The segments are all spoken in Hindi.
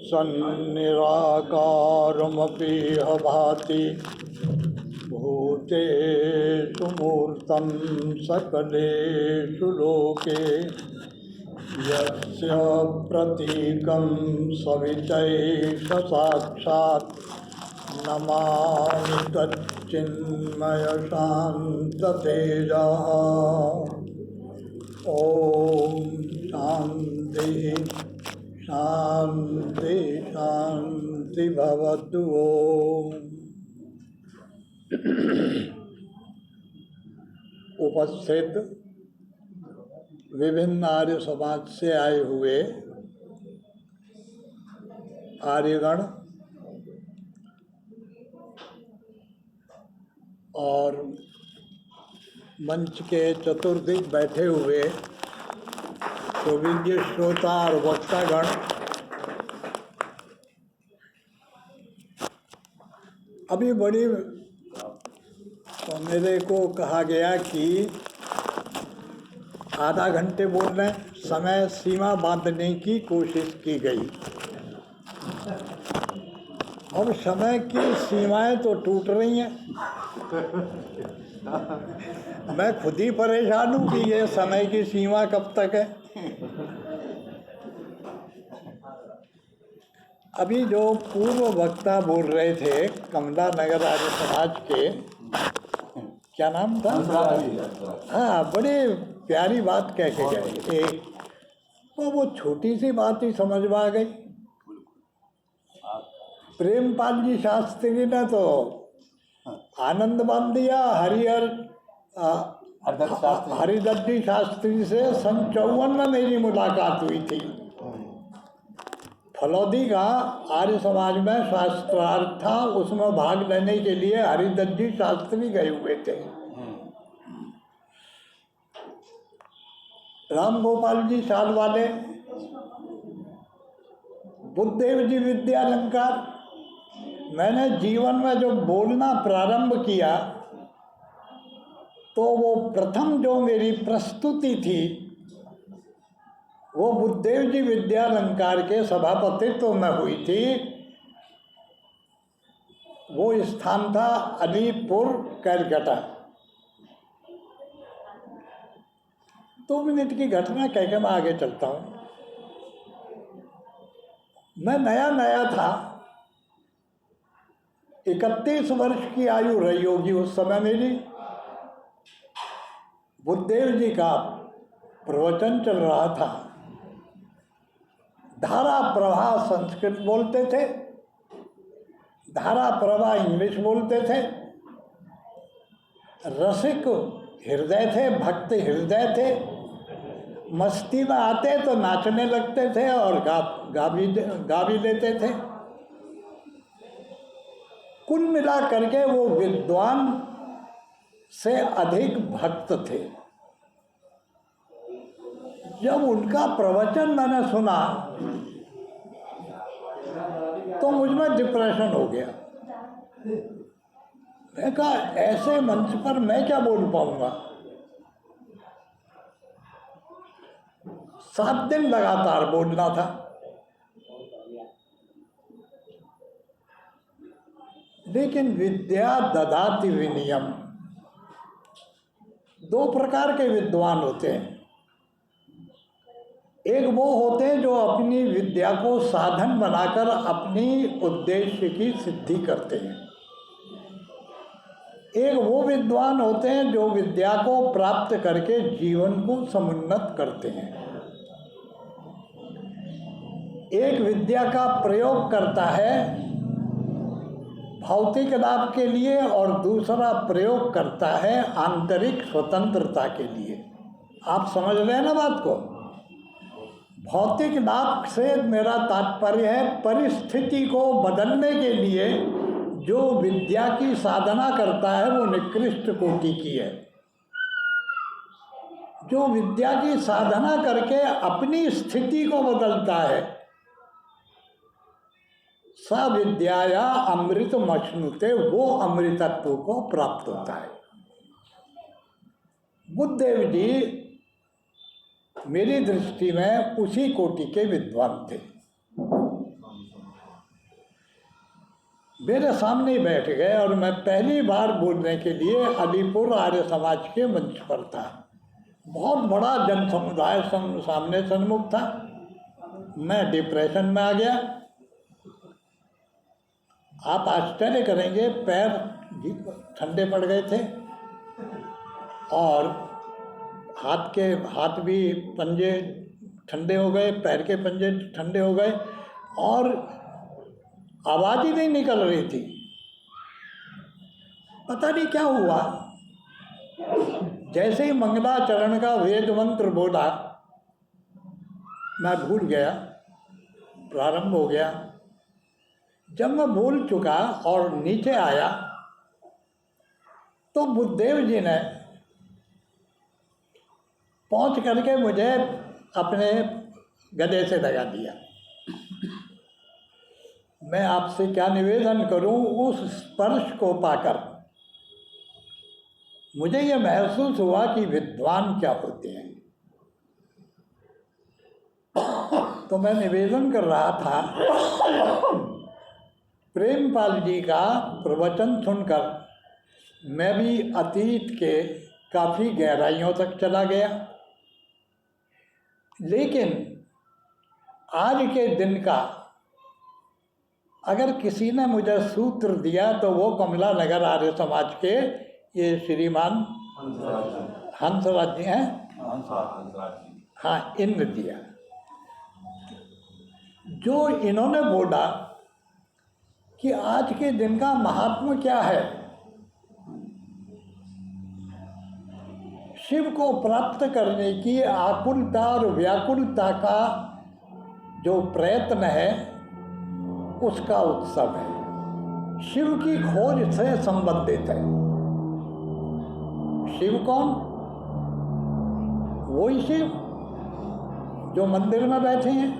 सन्निराकारमपीह भाति भूतेषु मूर्तं सकलेषु लोके यस्य प्रतीकं सवितैष साक्षात् नमामि तच्चिन्मय शान्ततेजः। ओम शांति शांति शांति भवतु। ओम। उपस्थित विभिन्न आर्य समाज से आए हुए आर्यगण और मंच के चतुर्दिक बैठे हुए सुविज्ञ श्रोता और वक्तागण, अभी बड़ी मेरे को कहा गया कि आधा घंटे बोलने, समय सीमा बांधने की कोशिश की गई। अब समय की सीमाएं तो टूट रही हैं। मैं खुद ही परेशान हूँ कि ये समय की सीमा कब तक है। अभी जो पूर्व वक्ता बोल रहे थे कमला नगर आर्य समाज के, क्या नाम था? हाँ, बड़ी प्यारी बात कह के गए। एक तो वो छोटी सी बात ही समझ में आ गई। प्रेमपाल जी शास्त्री ने तो आनंद बांध दिया। हरिदत्त जी शास्त्री से सन 54 में मेरी मुलाकात हुई थी। फलौदी का आर्य समाज में शास्त्रार्थ था, उसमें भाग लेने के लिए हरिदत्त जी शास्त्री गए हुए थे। राम गोपाल जी साल वाले, बुद्धदेव जी विद्यालंकार। मैंने जीवन में जो बोलना प्रारंभ किया तो वो प्रथम जो मेरी प्रस्तुति थी वो बुद्धदेव जी विद्यालंकार के सभापतित्व में हुई थी। वो स्थान था अलीपुर, कलकत्ता। 2 मिनट की घटना कह के मैं आगे चलता हूँ। मैं नया नया था, 31 वर्ष की आयु रही होगी उस समय मेरी। बुद्धदेव जी का प्रवचन चल रहा था। धारा प्रवाह संस्कृत बोलते थे, धारा प्रवाह इंग्लिश बोलते थे। रसिक हृदय थे, भक्त हृदय थे। मस्ती में आते तो नाचने लगते थे और गा भी लेते थे। कुल मिला करके वो विद्वान से अधिक भक्त थे। जब उनका प्रवचन मैंने सुना तो मुझ में डिप्रेशन हो गया। मैं कहा ऐसे मंच पर मैं क्या बोल पाऊंगा। 7 दिन लगातार बोलना था। लेकिन विद्या ददाति विनयम। 2 प्रकार के विद्वान होते हैं। एक वो होते हैं जो अपनी विद्या को साधन बनाकर अपनी उद्देश्य की सिद्धि करते हैं। एक वो विद्वान होते हैं जो विद्या को प्राप्त करके जीवन को समुन्नत करते हैं। एक विद्या का प्रयोग करता है भौतिक लाभ के लिए और दूसरा प्रयोग करता है आंतरिक स्वतंत्रता के लिए। आप समझ रहे हैं ना बात को? भौतिक लाभ से मेरा तात्पर्य है परिस्थिति को बदलने के लिए जो विद्या की साधना करता है वो निकृष्ट कोटि की है। जो विद्या की साधना करके अपनी स्थिति को बदलता है स विद्याया अमृतमश्नुते, वो अमृतत्व को प्राप्त होता है। बुद्धदेव जी मेरी दृष्टि में उसी कोटि के विद्वान थे। मेरे सामने ही बैठ गए और मैं पहली बार बोलने के लिए अलीपुर आर्य समाज के मंच पर था। बहुत बड़ा जन समुदाय सामने सन्मुख था। मैं डिप्रेशन में आ गया। आप आश्चर्य करेंगे, पैर ठंडे पड़ गए थे और हाथ भी पंजे ठंडे हो गए, पैर के पंजे ठंडे हो गए और आवाज़ ही नहीं निकल रही थी। पता नहीं क्या हुआ। जैसे ही मंगलाचरण का वेद मंत्र बोला, मैं भूल गया, प्रारंभ हो गया। जब मैं बोल चुका और नीचे आया तो बुद्धदेव जी ने पहुंच करके मुझे अपने गले से लगा दिया। मैं आपसे क्या निवेदन करूं, उस स्पर्श को पाकर मुझे ये महसूस हुआ कि विद्वान क्या होते हैं। तो मैं निवेदन कर रहा था, प्रेमपाल जी का प्रवचन सुनकर मैं भी अतीत के काफ़ी गहराइयों तक चला गया। लेकिन आज के दिन का अगर किसी ने मुझे सूत्र दिया तो वो कमला नगर आर्य समाज के ये श्रीमान हंसराज जी हैं। हाँ, इन्होंने दिया। जो इन्होंने बोला कि आज के दिन का महात्मा क्या है, शिव को प्राप्त करने की आकुलता और व्याकुलता का जो प्रयत्न है उसका उत्सव है। शिव की खोज से संबंधित है। शिव कौन? वही शिव जो मंदिर में बैठे हैं।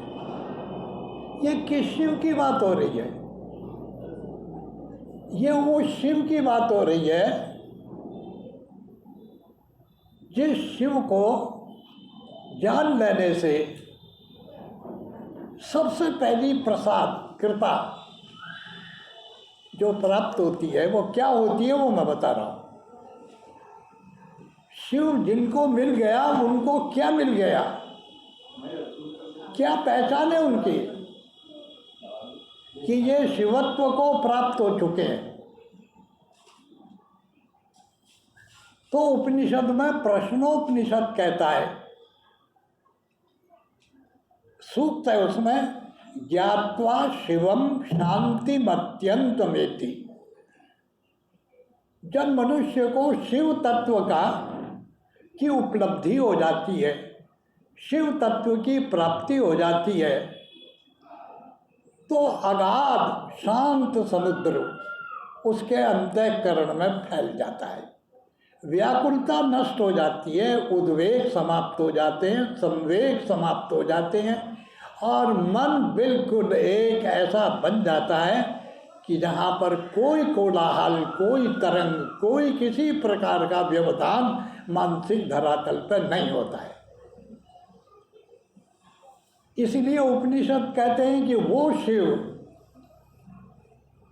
ये किस शिव की बात हो रही है? ये वो शिव की बात हो रही है जिस शिव को जान लेने से सबसे पहली प्रसाद कृपा जो प्राप्त होती है वो क्या होती है, वो मैं बता रहा हूँ। शिव जिनको मिल गया उनको क्या मिल गया, क्या पहचान है उनकी कि ये शिवत्व को प्राप्त हो चुके हैं। तो उपनिषद में प्रश्नोपनिषद कहता है, सूक्त है उसमें, ज्ञात्वा शिवम शांतिमत्यंतमेति। जब मनुष्य को शिव तत्व की उपलब्धि हो जाती है, शिव तत्व की प्राप्ति हो जाती है, तो अगाध शांत समुद्र उसके अंतःकरण में फैल जाता है। व्याकुलता नष्ट हो जाती है, उद्वेग समाप्त हो जाते हैं, संवेग समाप्त हो जाते हैं और मन बिल्कुल एक ऐसा बन जाता है कि जहाँ पर कोई कोलाहल, कोई तरंग, कोई किसी प्रकार का व्यवधान मानसिक धरातल पर नहीं होता है। इसलिए उपनिषद कहते हैं कि वो शिव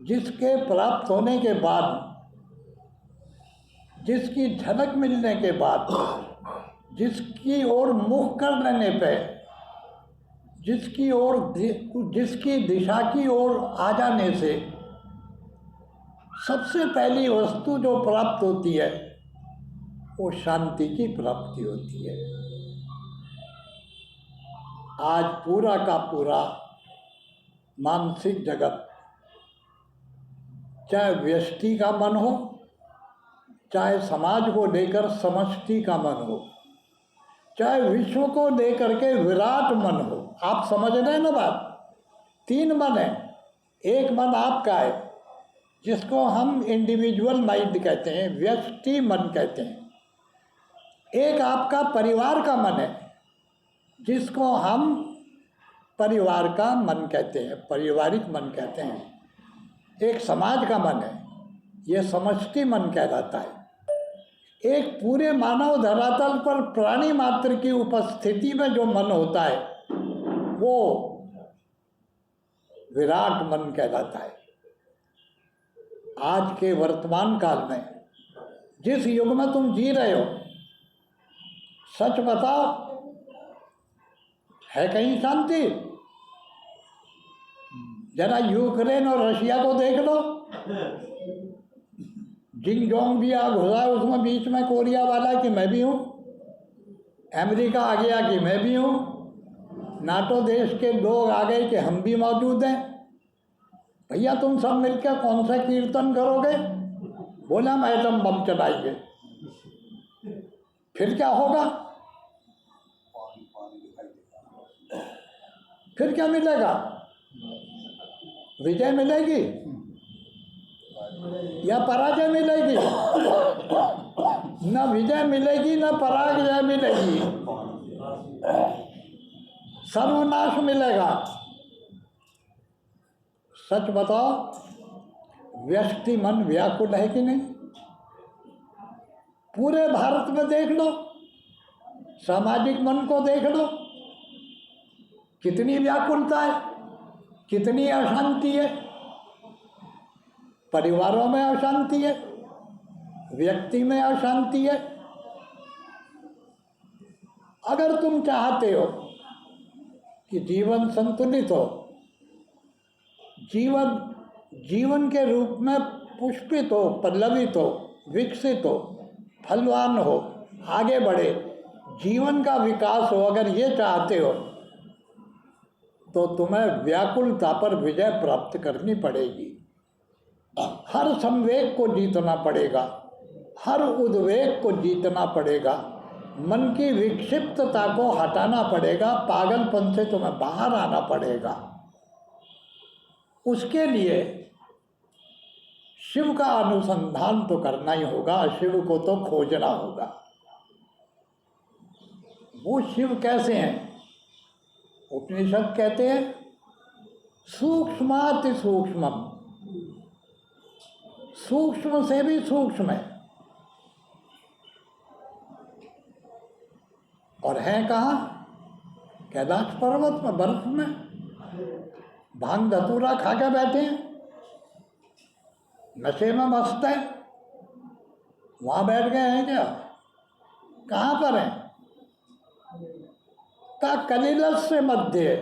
जिसके प्राप्त होने के बाद, जिसकी झलक मिलने के बाद, जिसकी ओर मुख कर लेने पे, जिसकी दिशा की ओर आ जाने से सबसे पहली वस्तु जो प्राप्त होती है वो शांति की प्राप्ति होती है। आज पूरा का पूरा मानसिक जगत, चाहे व्यष्टि का मन हो, चाहे समाज को लेकर समष्टि का मन हो, चाहे विश्व को लेकर के विराट मन हो, आप समझ रहे हैं ना बात? तीन मन है। एक मन आपका है जिसको हम इंडिविजुअल माइंड कहते हैं, व्यष्टि मन कहते हैं। एक आपका परिवार का मन है जिसको हम परिवार का मन कहते हैं, पारिवारिक मन कहते हैं। एक समाज का मन है, ये समष्टि मन कहलाता है। एक पूरे मानव धरातल पर प्राणी मात्र की उपस्थिति में जो मन होता है वो विराट मन कहलाता है। आज के वर्तमान काल में जिस युग में तुम जी रहे हो, सच बताओ, है कहीं शांति? जरा यूक्रेन और रशिया को देख लो, जिंग जोंग भी आ घुसा उसमें बीच में, कोरिया वाला कि मैं भी हूँ, अमेरिका आ गया कि मैं भी हूँ, नाटो देश के लोग आ गए कि हम भी मौजूद हैं। भैया तुम सब मिलकर कौन सा कीर्तन करोगे? बोला हम एटम बम चलाएंगे, फिर क्या होगा? फिर क्या मिलेगा? विजय मिलेगी या पराजय मिलेगी? न विजय मिलेगी न पराजय मिलेगी, सर्वनाश मिलेगा। सच बताओ, व्यष्टि मन व्याकुल है कि नहीं? पूरे भारत में देख लो, सामाजिक मन को देख लो, कितनी व्याकुलता है, कितनी अशांति है। परिवारों में अशांति है, व्यक्ति में अशांति है। अगर तुम चाहते हो कि जीवन संतुलित हो, जीवन के रूप में पुष्पित हो, पल्लवित हो, विकसित हो, फलवान हो, आगे बढ़े, जीवन का विकास हो, अगर ये चाहते हो तो तुम्हें व्याकुलता पर विजय प्राप्त करनी पड़ेगी। हर संवेग को जीतना पड़ेगा, हर उद्वेग को जीतना पड़ेगा, मन की विक्षिप्तता को हटाना पड़ेगा, पागलपन से तुम्हें बाहर आना पड़ेगा। उसके लिए शिव का अनुसंधान तो करना ही होगा, शिव को तो खोजना होगा। वो शिव कैसे हैं? उपनिषद कहते हैं सूक्ष्माति सूक्ष्मम, सूक्ष्म से भी सूक्ष्म है। और हैं कहाँ? कैलाश पर्वत में, बर्फ में, भांग धतूरा खा के बैठे हैं, नशे में मस्त है, वहां बैठ गए हैं क्या? कहाँ पर हैं? का कलिलस से मध्य,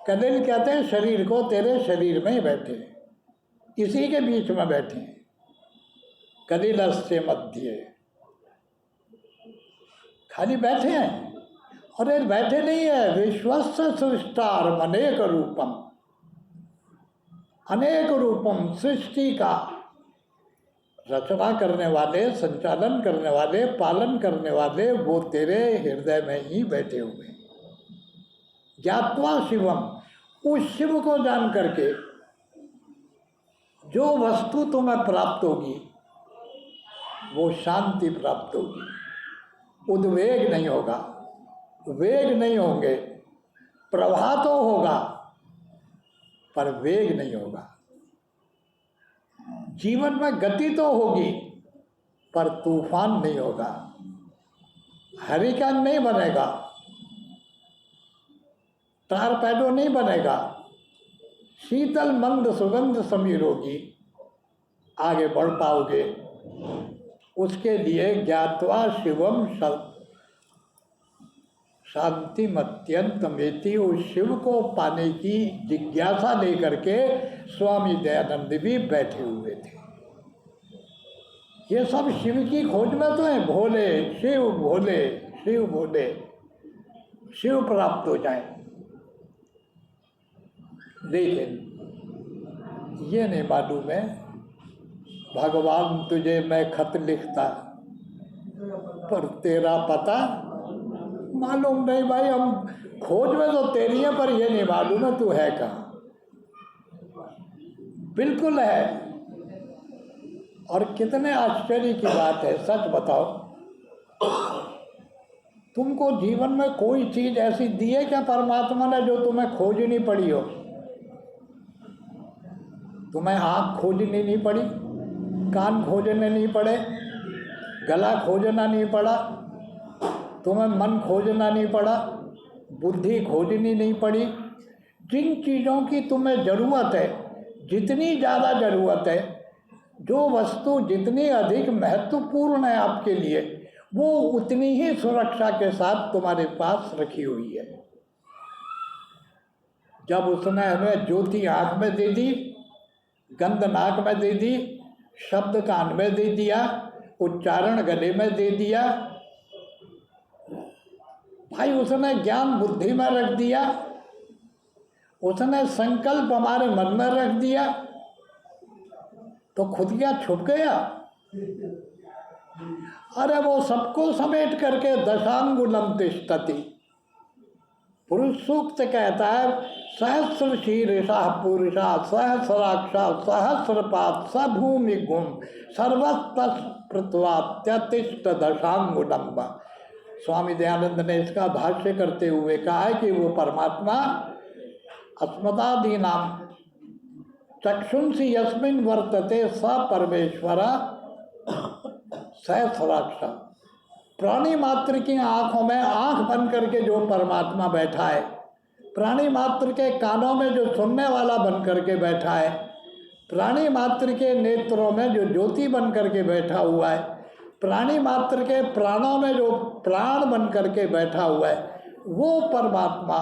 कलिल कहते हैं शरीर को, तेरे शरीर में ही बैठे, इसी के बीच में बैठे हैं, कलिलस से मध्य। खाली बैठे हैं, और ये बैठे नहीं है, विश्वस्य सृष्टार अनेक रूपम, अनेक रूपम, सृष्टि का रचना करने वाले, संचालन करने वाले, पालन करने वाले वो तेरे हृदय में ही बैठे हुए। ज्ञात्वा शिवम, उस शिव को जान करके जो वस्तु तुम्हें प्राप्त होगी वो शांति प्राप्त होगी, उद्वेग नहीं होगा, वेग नहीं होंगे, प्रवाह तो होगा पर वेग नहीं होगा। जीवन में गति तो होगी पर तूफान नहीं होगा, हरिकेन नहीं बनेगा, टारपेडो नहीं बनेगा, शीतल मंद सुगंध समीर होगी, आगे बढ़ पाओगे। उसके लिए ज्ञात्वा शिवम शांति मत्यंतमेति, उस शिव को पाने की जिज्ञासा लेकर के स्वामी दयानंद भी बैठे हुए थे। ये सब शिव की खोज में तो है, भोले शिव, भोले शिव, भोले शिव प्राप्त हो जाए। लेकिन ये नहीं मालूम है, भगवान तुझे मैं खत लिखता पर तेरा पता मालूम नहीं। भाई हम खोज में तो तेरी है, पर ये नहीं मालूम है तू है कहाँ। बिल्कुल है। और कितने आश्चर्य की बात है, सच बताओ, तुमको जीवन में कोई चीज ऐसी दी है क्या परमात्मा ने जो तुम्हें खोजनी पड़ी हो? तुम्हें आँख खोजनी नहीं पड़ी, कान खोजने नहीं पड़े, गला खोजना नहीं पड़ा, तुम्हें मन खोजना नहीं पड़ा, बुद्धि खोजनी नहीं पड़ी। जिन चीज़ों की तुम्हें ज़रूरत है, जितनी ज़्यादा ज़रूरत है, जो वस्तु जितनी अधिक महत्वपूर्ण है आपके लिए, वो उतनी ही सुरक्षा के साथ तुम्हारे पास रखी हुई है। जब उसने हमें ज्योति आँख में दे दी, गंध नाक में दे दी, शब्द कान में दे दिया, उच्चारण गले में दे दिया, भाई उसने ज्ञान बुद्धि में रख दिया, उसने संकल्प हमारे मन में रख दिया, तो खुद क्या छुप गया? अरे वो सबको समेट करके दशांगुलम तिष्ठति। पुरुष सूक्त कहता है सहस्र शीर्षा पुरुषा सहस्राक्षा सहस्रपात सभूमि गुम सर्वतस्पृत्वात्यतिष्ठ दशांगुलम। स्वामी दयानंद ने इसका भाष्य करते हुए कहा है कि वो परमात्मा अस्मदादीनाम चक्षुंसी यस्मिन् वर्तते स परमेश्वर सहस्राक्ष। प्राणी मात्र की आँखों में आँख बन करके जो परमात्मा बैठा है, प्राणी मात्र के कानों में जो सुनने वाला बन करके बैठा है, प्राणी मात्र के नेत्रों में जो ज्योति बन करके बैठा हुआ है, प्राणी मात्र के प्राणों में जो प्राण बन करके बैठा हुआ है, वो परमात्मा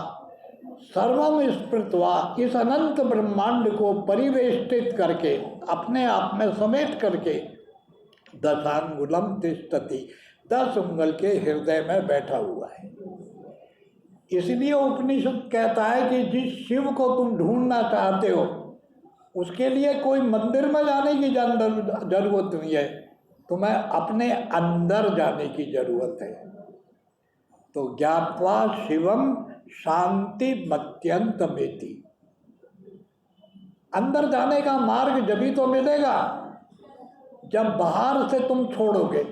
सर्वम स्मृत्वा इस अनंत ब्रह्मांड को परिवेष्टित करके अपने आप में समेट करके दशांगुलम तिष्ठति 10 उंगल के हृदय में बैठा हुआ है। इसलिए उपनिषद कहता है कि जिस शिव को तुम ढूंढना चाहते हो उसके लिए कोई मंदिर में जाने की जरूरत नहीं है, तुम्हें अपने अंदर जाने की जरूरत है। तो ज्ञात्वा शिवम शांति मत्यंत मेति। अंदर जाने का मार्ग जभी तो मिलेगा जब बाहर से तुम छोड़ोगे।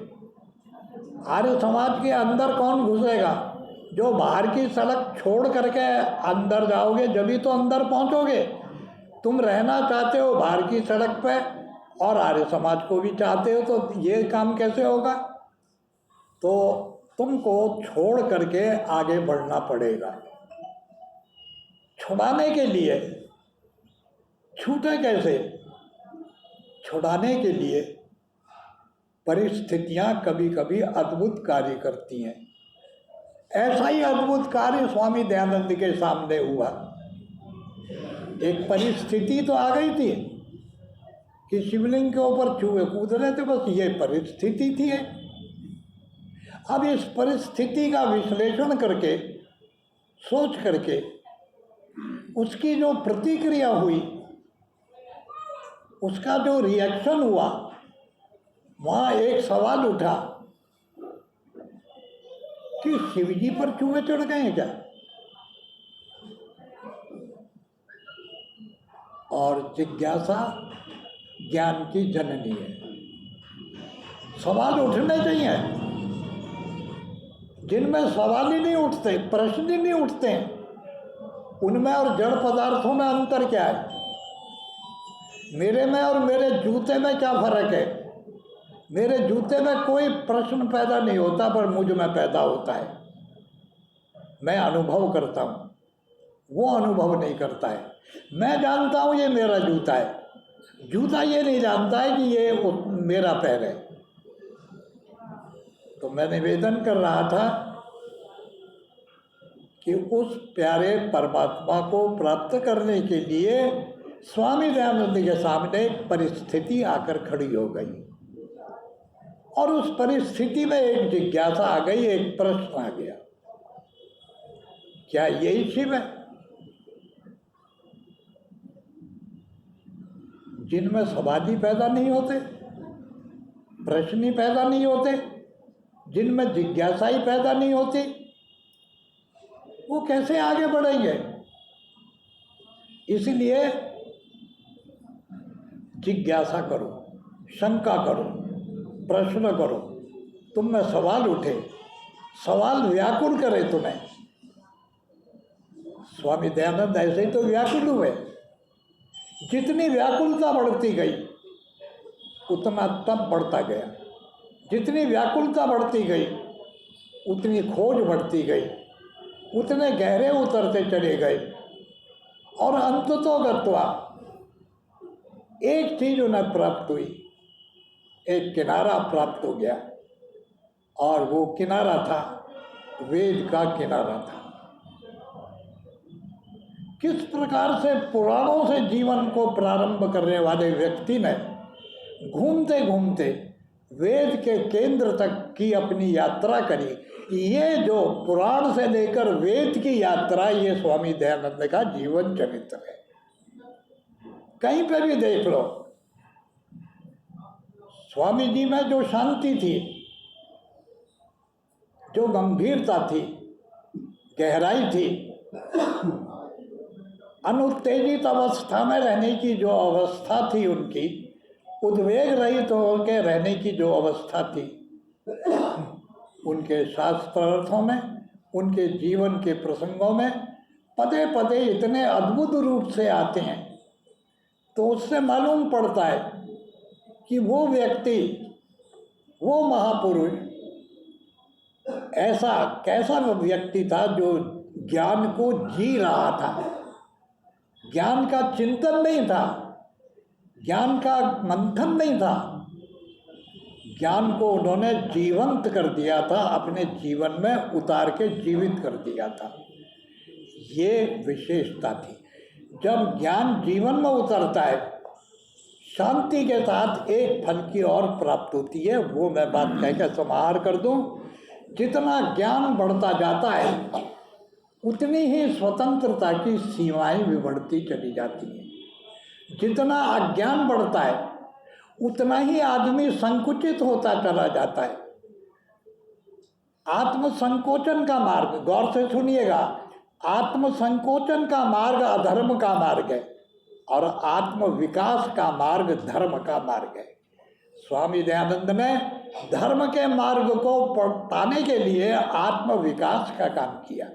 आर्य समाज के अंदर कौन घुसेगा? जो बाहर की सड़क छोड़ करके अंदर जाओगे जभी तो अंदर पहुंचोगे। तुम रहना चाहते हो बाहर की सड़क पे और आर्य समाज को भी चाहते हो, तो ये काम कैसे होगा? तो तुमको छोड़ करके आगे बढ़ना पड़ेगा। छुड़ाने के लिए छूटे कैसे? छुड़ाने के लिए परिस्थितियां कभी कभी अद्भुत कार्य करती हैं। ऐसा ही अद्भुत कार्य स्वामी दयानंद के सामने हुआ। एक परिस्थिति तो आ गई थी कि शिवलिंग के ऊपर चूहे कूद रहे थे, बस ये परिस्थिति थी। अब इस परिस्थिति का विश्लेषण करके सोच करके उसकी जो प्रतिक्रिया हुई, उसका जो रिएक्शन हुआ, वहाँ एक सवाल उठा कि शिवजी पर चूहे चढ़ गए हैं क्या? और जिज्ञासा ज्ञान की जननी है। सवाल उठने चाहिए। जिनमें सवाल ही नहीं उठते, प्रश्न ही नहीं उठते, उनमें और जड़ पदार्थों में अंतर क्या है? मेरे में और मेरे जूते में क्या फर्क है? मेरे जूते में कोई प्रश्न पैदा नहीं होता, पर मुझ में पैदा होता है। मैं अनुभव करता हूँ, वो अनुभव नहीं करता है। मैं जानता हूँ ये मेरा जूता है, जूता ये नहीं जानता है कि ये मेरा पैर है। तो मैं निवेदन कर रहा था कि उस प्यारे परमात्मा को प्राप्त करने के लिए स्वामी दयानंद के सामने एक परिस्थिति आकर खड़ी हो गई, और उस परिस्थिति में एक जिज्ञासा आ गई, एक प्रश्न आ गया, क्या यही शिव है जिनमें सवाल ही पैदा नहीं होते, प्रश्न ही पैदा नहीं होते, जिनमें जिज्ञासा ही पैदा नहीं होती? वो कैसे आगे बढ़ेंगे? इसलिए जिज्ञासा करो, शंका करो, प्रश्न करो। तुम में सवाल उठे, सवाल व्याकुल करे तुम्हें। स्वामी दयानंद ऐसे ही तो व्याकुल हुए। जितनी व्याकुलता बढ़ती गई उतना तप बढ़ता गया, जितनी व्याकुलता बढ़ती गई उतनी खोज बढ़ती गई, उतने गहरे उतरते चले गए, और अंततोगत्वा एक चीज उन्हें प्राप्त हुई एक किनारा प्राप्त हो गया, और वो किनारा था वेद का किनारा था। किस प्रकार से पुराणों से जीवन को प्रारंभ करने वाले व्यक्ति ने घूमते घूमते वेद के केंद्र तक की अपनी यात्रा करी, ये जो पुराण से लेकर वेद की यात्रा, ये स्वामी दयानंद का जीवन चरित्र है। कहीं पर भी देख लो, स्वामी जी में जो शांति थी, जो गंभीरता थी, गहराई थी, अनुत्तेजित अवस्था में रहने की जो अवस्था थी उनकी, उद्वेग रहित होकर रहने की जो अवस्था थी, उनके शास्त्रार्थों में, उनके जीवन के प्रसंगों में पदे पदे इतने अद्भुत रूप से आते हैं, तो उससे मालूम पड़ता है कि वो व्यक्ति, वो महापुरुष ऐसा कैसा व्यक्ति था जो ज्ञान को जी रहा था। ज्ञान का चिंतन नहीं था, ज्ञान का मंथन नहीं था, ज्ञान को उन्होंने जीवंत कर दिया था, अपने जीवन में उतार के जीवित कर दिया था। ये विशेषता थी। जब ज्ञान जीवन में उतरता है, शांति के साथ एक फल की और प्राप्त होती है। वो मैं बात कहकर समाहार कर दूं, जितना ज्ञान बढ़ता जाता है उतनी ही स्वतंत्रता की सीमाएं भी बढ़ती चली जाती हैं। जितना अज्ञान बढ़ता है उतना ही आदमी संकुचित होता चला जाता है। आत्मसंकोचन का मार्ग, गौर से सुनिएगा, आत्मसंकोचन का मार्ग अधर्म का मार्ग है और आत्म विकास का मार्ग धर्म का मार्ग है। स्वामी दयानंद ने धर्म के मार्ग को पाने के लिए आत्म विकास का काम किया।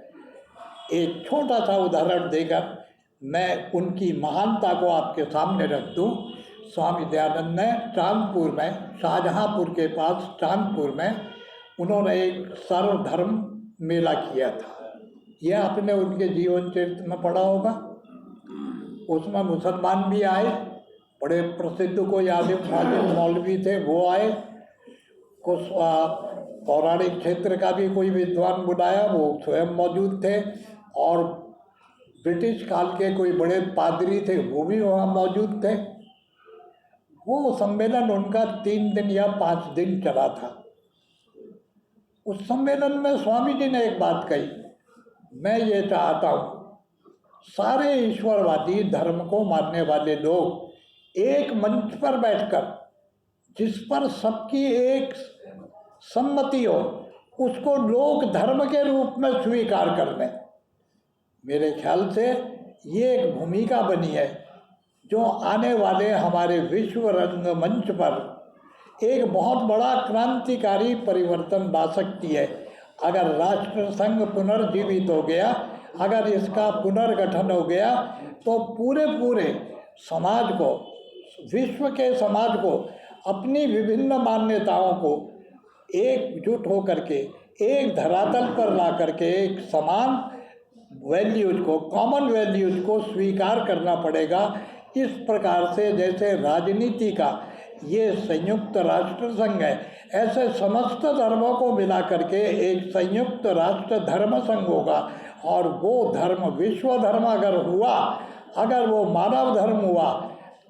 एक छोटा सा उदाहरण देकर मैं उनकी महानता को आपके सामने रख दूं। स्वामी दयानंद ने चांदपुर में, शाहजहांपुर के पास चांदपुर में, उन्होंने एक सर्वधर्म मेला किया था। यह आपने उनके जीवन चरित्र में पढ़ा होगा। उसमें मुसलमान भी आए, बड़े प्रसिद्ध कोई आलिम मौलवी थे वो आए, कुछ पौराणिक क्षेत्र का भी कोई विद्वान बुलाया, वो स्वयं मौजूद थे, और ब्रिटिश काल के कोई बड़े पादरी थे वो भी वहाँ मौजूद थे। वो सम्मेलन उनका 3 दिन या 5 दिन चला था। उस सम्मेलन में स्वामी जी ने एक बात कही, मैं ये चाहता हूँ सारे ईश्वरवादी धर्म को मानने वाले लोग एक मंच पर बैठकर, जिस पर सबकी एक सम्मति हो, उसको लोक धर्म के रूप में स्वीकार कर लें। मेरे ख्याल से ये एक भूमिका बनी है जो आने वाले हमारे विश्व रंगमंच पर एक बहुत बड़ा क्रांतिकारी परिवर्तन ला सकती है। अगर राष्ट्र संघ पुनर्जीवित हो गया, अगर इसका पुनर्गठन हो गया, तो पूरे समाज को, विश्व के समाज को, अपनी विभिन्न मान्यताओं को एकजुट होकर के एक धरातल पर ला करके एक समान वैल्यूज को, कॉमन वैल्यूज को स्वीकार करना पड़ेगा। इस प्रकार से जैसे राजनीति का ये संयुक्त राष्ट्र संघ है, ऐसे समस्त धर्मों को मिला करके एक संयुक्त राष्ट्र धर्म संघ होगा, और वो धर्म विश्व धर्म अगर हुआ, अगर वो मानव धर्म हुआ,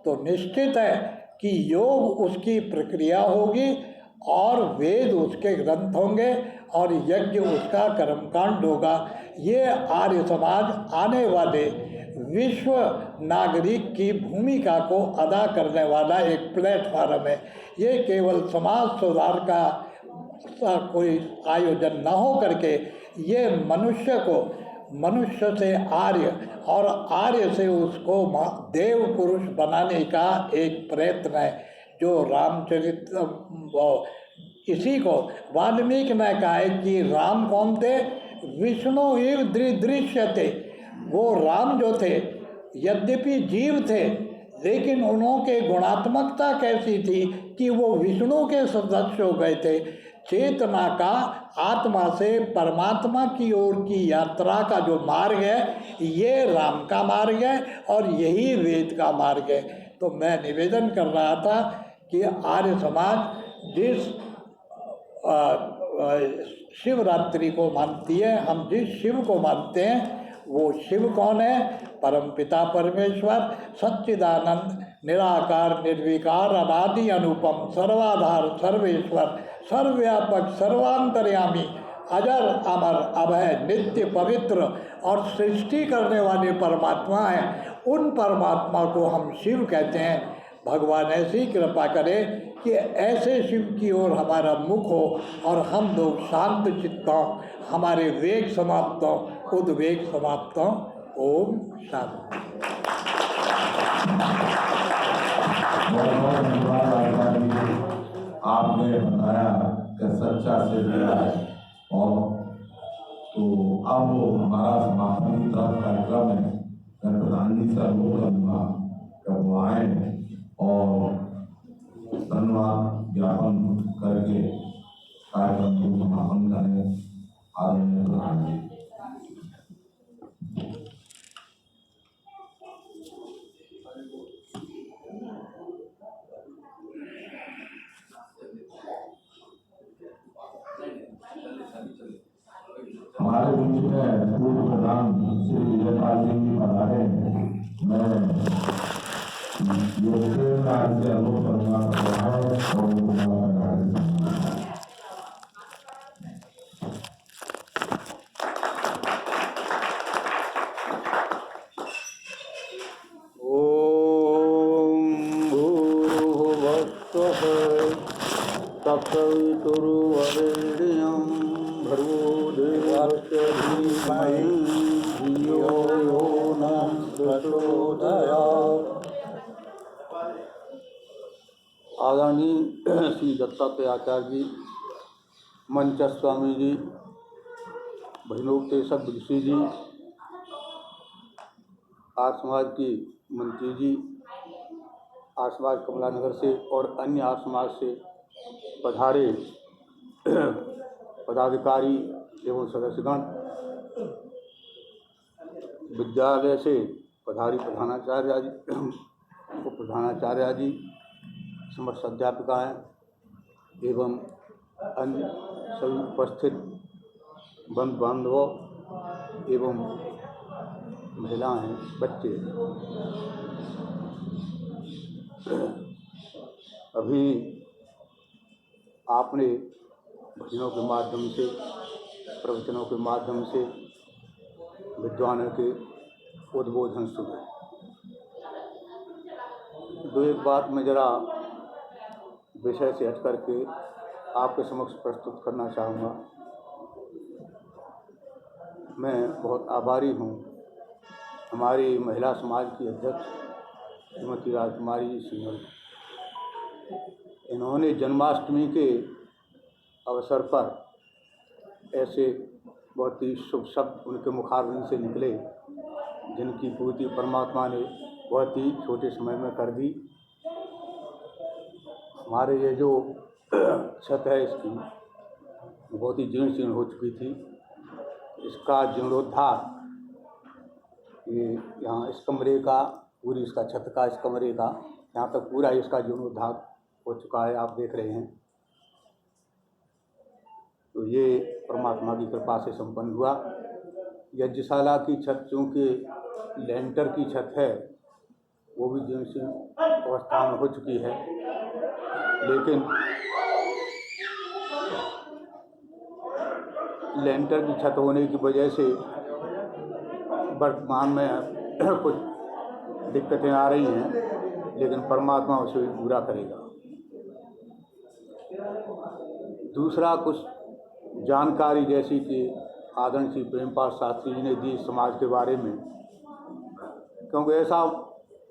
तो निश्चित है कि योग उसकी प्रक्रिया होगी और वेद उसके ग्रंथ होंगे और यज्ञ उसका कर्मकांड होगा। ये आर्य समाज आने वाले विश्व नागरिक की भूमिका को अदा करने वाला एक प्लेटफॉर्म है। ये केवल समाज सुधार का कोई आयोजन न हो करके ये मनुष्य को, मनुष्य से आर्य और आर्य से उसको देव पुरुष बनाने का एक प्रयत्न है, जो रामचरित इसी को वाल्मीकि ने कहा है कि राम कौन थे? विष्णु इव दृश्य थे। वो राम जो थे यद्यपि जीव थे, लेकिन उनके गुणात्मकता कैसी थी कि वो विष्णु के सदस्य हो गए थे। चेतना का आत्मा से परमात्मा की ओर की यात्रा का जो मार्ग है, ये राम का मार्ग है और यही वेद का मार्ग है। तो मैं निवेदन कर रहा था कि आर्य समाज जिस शिवरात्रि को मानती है, हम जिस शिव को मानते हैं, वो शिव कौन है? परम पिता परमेश्वर, सच्चिदानंद, निराकार, निर्विकार, अनादि अनुपम, सर्वाधार, सर्वेश्वर, सर्वव्यापक, सर्वांतर्यामी, अजर अमर, अभय, नित्य, पवित्र और सृष्टि करने वाले परमात्मा हैं। उन परमात्मा को हम शिव कहते हैं। भगवान ऐसी कृपा करें कि ऐसे शिव की ओर हमारा मुख हो और हम लोग शांत चित्त हों, हमारे वेग समाप्त हों, उद्वेग समाप्त हों। ओम शांति। आपने बताया कि सच्चा शिव है, और तो अब वो हमारा समापन की तरफ कार्यक्रम है। मैं प्रधान जी से अनुरोध करूँगा कि वो आए और धन्यवाद ज्ञापन करके कार्यक्रम को समापन करें। आदरणीय प्रधान जी। हमारे बीच में पूर्व प्रधान श्री विजयपाल सिंह जी पधारे। मैं योगेश राज से अनुरोध करूँगा तत्सवितुर्वरेण्यं भर्गो देवस्य धीमहि धियो यो नः प्रचोदयात्। आदरणीय श्री दत्तात्रेय आचार्य जी, मंच स्वामी जी, भजनोपदेशक ऋषि जी, आर्य समाज की मंत्री जी, आर्य समाज कमलानगर से और अन्य आर्य समाज से पधारे पदाधिकारी एवं सदस्यगण, विद्यालय से पधारी प्रधानाचार्य जी, उप प्रधानाचार्य जी, समस्त अध्यापिकाएँ एवं अन्य सभी उपस्थित बंधु बांधवों एवं महिलाएं, बच्चे। अभी आपने भजनों के माध्यम से, प्रवचनों के माध्यम से विद्वानों के उद्बोधन सुने। दो एक बात मैं जरा विषय से हट करके आपके समक्ष प्रस्तुत करना चाहूँगा। मैं बहुत आभारी हूँ हमारी महिला समाज की अध्यक्ष श्रीमती राजकुमारी जी सिंह। इन्होंने जन्माष्टमी के अवसर पर ऐसे बहुत ही शुभ शब्द उनके मुखारविंद से निकले, जिनकी पूर्ति परमात्मा ने बहुत ही छोटे समय में कर दी। हमारे ये जो छत है इसकी बहुत ही जीर्ण शीर्ण हो चुकी थी। इसका जीर्णोद्धार, ये यहाँ इस कमरे का, पूरी इसका छत का, इस कमरे का यहाँ तक पूरा इसका जीर्णोद्धार हो चुका है, आप देख रहे हैं। तो ये परमात्मा की कृपा से संपन्न हुआ। यज्ञशाला की छत चूँकि लेंटर की छत है, वो भी जीर्ण शीर्ण अवस्था में हो चुकी है, लेकिन लेंटर की छत होने की वजह से वर्तमान में कुछ दिक्कतें आ रही हैं, लेकिन परमात्मा उसे पूरा करेगा। दूसरा, कुछ जानकारी जैसी कि आदरणीय श्री प्रेमपाल शास्त्री जी ने दी समाज के बारे में, क्योंकि ऐसा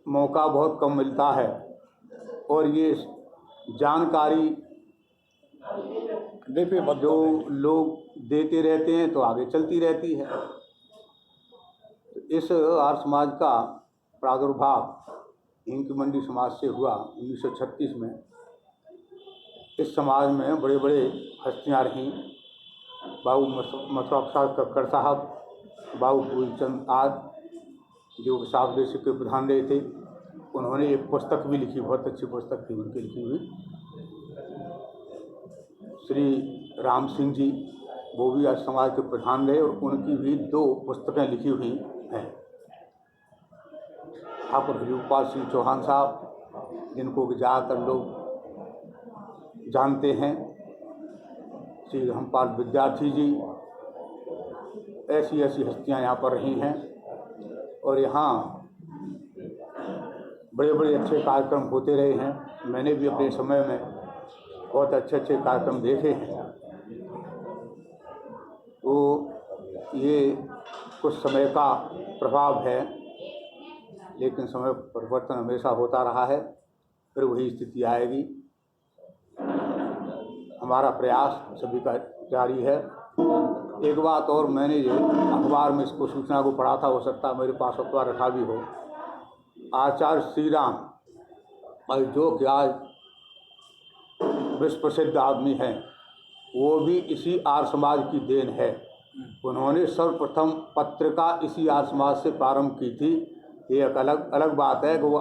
मौका बहुत कम मिलता है और ये जानकारी जो लोग देते रहते हैं तो आगे चलती रहती है। इस आर्य समाज का प्रादुर्भाव हिंद मंडी समाज से हुआ 1936 में। इस समाज में बड़े बड़े हस्तियाँ रहीं, बाबू मथुरा प्रसाद कक्कड़ साहब, बाबू फूलचंद आदि, जो साफ देश के प्रधान रहे थे। उन्होंने एक पुस्तक भी लिखी, बहुत अच्छी पुस्तक थी उनकी लिखी हुई, श्री राम सिंह जी, वो भी आज समाज के प्रधान रहे, और उनकी भी 2 पुस्तकें लिखी हुई हैं। ठाकुर हरिगोपाल सिंह चौहान साहब, जिनको कि ज़्यादातर लोग जानते हैं, श्री रामपाल विद्यार्थी जी, ऐसी ऐसी हस्तियां यहाँ पर रही हैं। और यहाँ बड़े बड़े अच्छे कार्यक्रम होते रहे हैं। मैंने भी अपने समय में बहुत अच्छे अच्छे कार्यक्रम देखे हैं। तो ये कुछ समय का प्रभाव है, लेकिन समय परिवर्तन हमेशा होता रहा है, फिर वही स्थिति आएगी। हमारा प्रयास सभी का जारी है। एक बात और, मैंने ये अखबार में इसको सूचना को पढ़ा था, हो सकता है मेरे पास अखबार रखा भी हो, आचार्य श्री राम, और जो कि आज विश्व प्रसिद्ध आदमी हैं, वो भी इसी आर्य समाज की देन है। उन्होंने सर्वप्रथम पत्रिका इसी आर्य समाज से प्रारंभ की थी। ये एक अलग बात है कि वो